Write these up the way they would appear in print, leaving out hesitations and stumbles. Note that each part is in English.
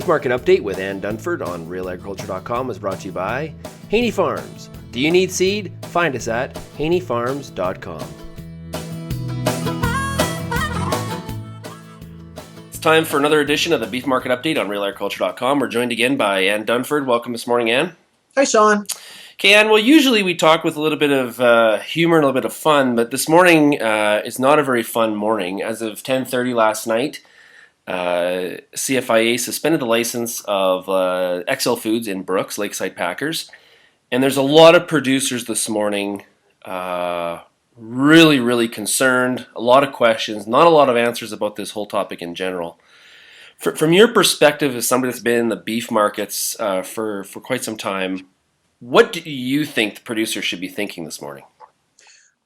Beef Market Update with Ann Dunford on RealAgriculture.com is brought to you by Haney Farms. Do you need seed? Find us at haneyfarms.com. It's time for another edition of the Beef Market Update on RealAgriculture.com. We're joined again by Ann Dunford. Welcome this morning, Ann. Hi, Sean. Okay, Ann, well, usually we talk with a little bit of humor and a little bit of fun, but this morning is not a very fun morning. As of 10:30 last night, CFIA suspended the license of XL Foods in Brooks, Lakeside Packers. And there's a lot of producers this morning really concerned, a lot of questions, not a lot of answers about this whole topic in general. From your perspective as somebody that's been in the beef markets for quite some time, what do you think the producers should be thinking this morning?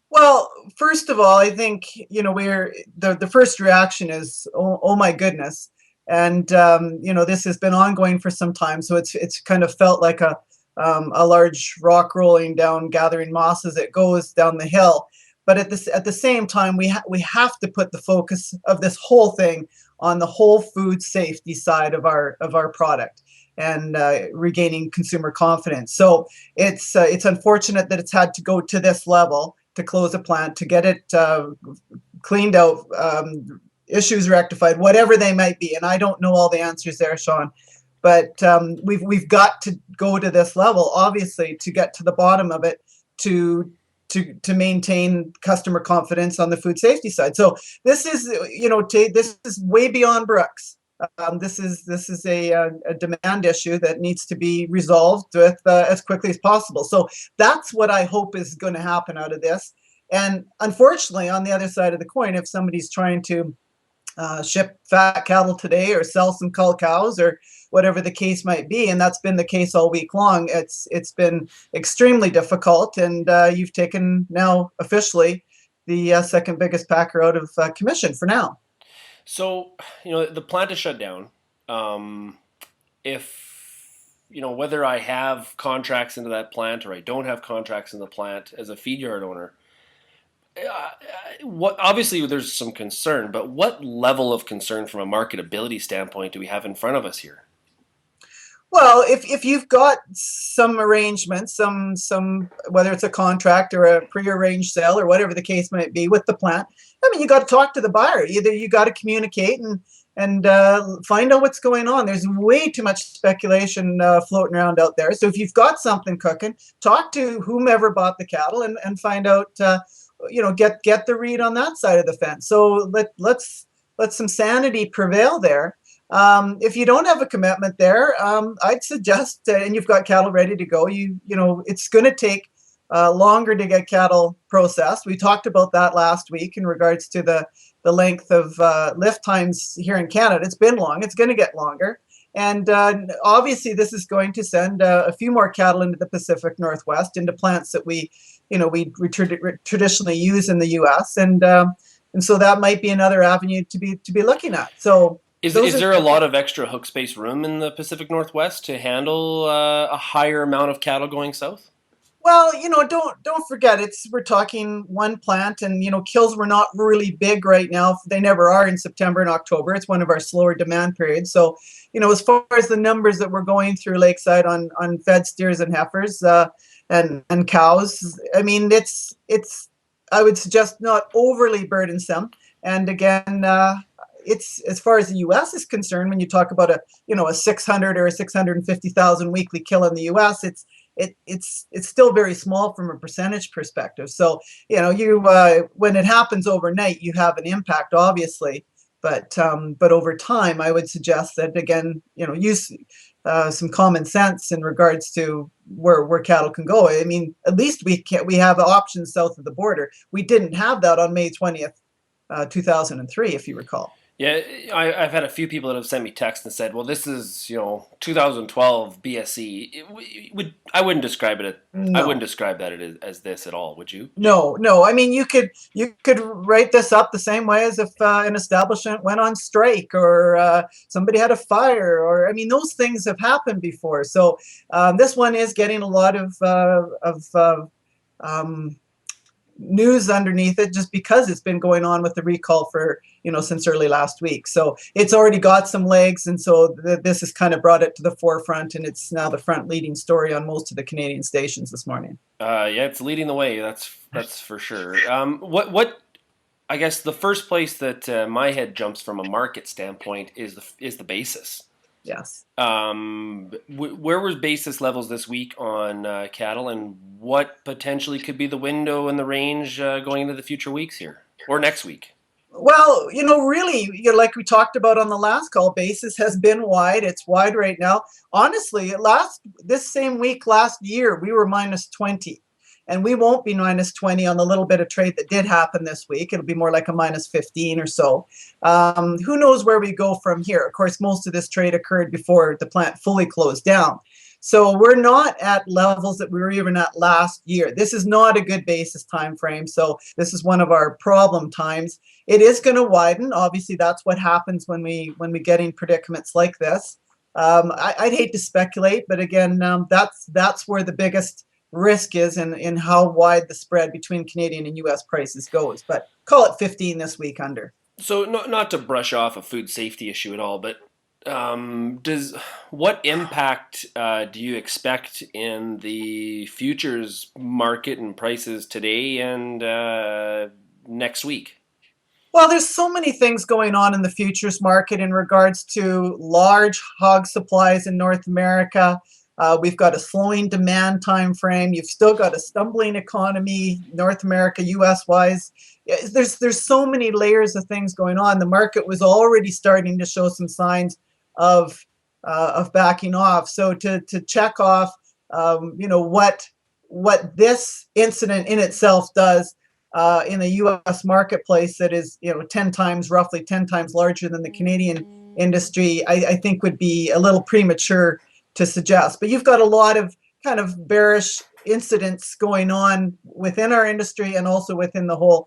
Well, first of all, I think, we're the first reaction is, oh my goodness. And, this has been ongoing for some time. So it's kind of felt like a large rock rolling down, gathering moss as it goes down the hill. But at the same time, we have to put the focus of this whole thing on the whole food safety side of our product and regaining consumer confidence. So it's unfortunate that it's had to go to this level, to close a plant, to get it cleaned out, issues rectified, whatever they might be. And I don't know all the answers there, Sean, but we've got to go to this level, obviously, to get to the bottom of it, to maintain customer confidence on the food safety side. So this is, this is way beyond Brooks. This is a demand issue that needs to be resolved with as quickly as possible. So that's what I hope is going to happen out of this. And unfortunately, on the other side of the coin, if somebody's trying to ship fat cattle today or sell some cull cows or whatever the case might be, and that's been the case all week long, it's been extremely difficult. And you've taken now officially the second biggest packer out of commission for now. So, the plant is shut down. Whether I have contracts into that plant or I don't have contracts in the plant as a feed yard owner, obviously there's some concern, but what level of concern from a marketability standpoint do we have in front of us here? Well, if you've got some arrangements, some whether it's a contract or a prearranged sale or whatever the case might be with the plant, I mean, you got to talk to the buyer. Either you got to communicate and find out what's going on. There's way too much speculation floating around out there. So if you've got something cooking, talk to whomever bought the cattle and find out, get the read on that side of the fence. So let some sanity prevail there. If you don't have a commitment there, I'd suggest, and you've got cattle ready to go, it's going to take longer to get cattle processed. We talked about that last week in regards to the length of lift times here in Canada. It's been long. It's going to get longer. And obviously, this is going to send a few more cattle into the Pacific Northwest, into plants that we traditionally use in the U.S. And so that might be another avenue to be looking at. So. Is there a lot of extra hook space room in the Pacific Northwest to handle a higher amount of cattle going south? Well, don't forget, we're talking one plant, and kills were not really big right now. They never are in September and October. It's one of our slower demand periods. So, as far as the numbers that we're going through Lakeside on fed steers and heifers and cows, I mean, it's I would suggest not overly burdensome. And again, it's, as far as the U.S. is concerned, when you talk about a 600 or a 650,000 weekly kill in the U.S., it's still very small from a percentage perspective. So when it happens overnight, you have an impact, obviously, but over time, I would suggest that again, use some common sense in regards to where cattle can go. I mean, at least we have options south of the border. We didn't have that on May 20th, 2003, if you recall. Yeah, I've had a few people that have sent me texts and said, "Well, this is 2012 BSE." I wouldn't describe it. No. I wouldn't describe that as this at all. Would you? No. I mean, you could write this up the same way as if an establishment went on strike or somebody had a fire, or I mean, those things have happened before. So this one is getting a lot of news underneath it just because it's been going on with the recall for, since early last week. So it's already got some legs, and so this has kind of brought it to the forefront, and it's now the front leading story on most of the Canadian stations this morning. Yeah, it's leading the way. That's for sure. What I guess the first place that my head jumps from a market standpoint is the basis. Yes. Where was basis levels this week on cattle, and what potentially could be the window and the range going into the future weeks here or next week? Well, really, like we talked about on the last call, basis has been wide. It's wide right now. Honestly, this same week last year, we were minus 20. And we won't be minus 20 on the little bit of trade that did happen this week. It'll be more like a minus 15 or so. Who knows where we go from here? Of course, most of this trade occurred before the plant fully closed down. So we're not at levels that we were even at last year. This is not a good basis time frame. So this is one of our problem times. It is going to widen. Obviously, that's what happens when we get in predicaments like this. I'd hate to speculate, but again, that's where the biggest risk is in how wide the spread between Canadian and U.S. prices goes. But call it 15 this week under. So not to brush off a food safety issue at all, but what impact do you expect in the futures market and prices today and next week? Well, there's so many things going on in the futures market in regards to large hog supplies in North America. We've got a slowing demand time frame. You've still got a stumbling economy, North America, U.S. wise. There's so many layers of things going on. The market was already starting to show some signs of backing off. So to check off, what this incident in itself does in the U.S. marketplace that is roughly 10 times larger than the Canadian industry, I think would be a little premature to suggest. But you've got a lot of kind of bearish incidents going on within our industry and also within the whole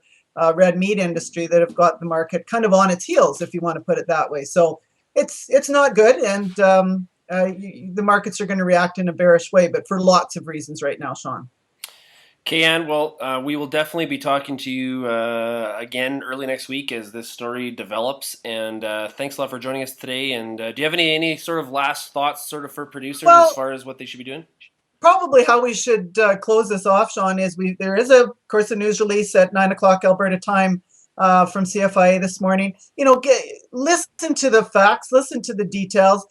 red meat industry that have got the market kind of on its heels, if you want to put it that way. So it's not good, and the markets are going to react in a bearish way, but for lots of reasons right now, Sean. Kayan, well, we will definitely be talking to you again early next week as this story develops. And thanks a lot for joining us today. And do you have any sort of last thoughts sort of for producers as far as what they should be doing? Probably how we should close this off, Sean, is there is, of course, a news release at 9 o'clock Alberta time from CFIA this morning. Listen to the facts, listen to the details,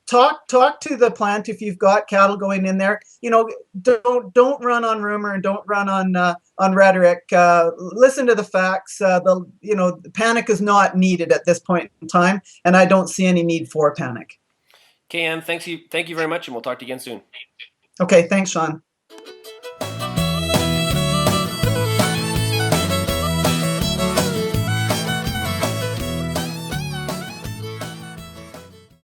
talk to the plant if you've got cattle going in there. Don't run on rumor and don't run on rhetoric. Listen to the facts. Panic is not needed at this point in time, and I don't see any need for panic. Kayan, thank you very much, and we'll talk to you again soon. Okay, thanks, Sean.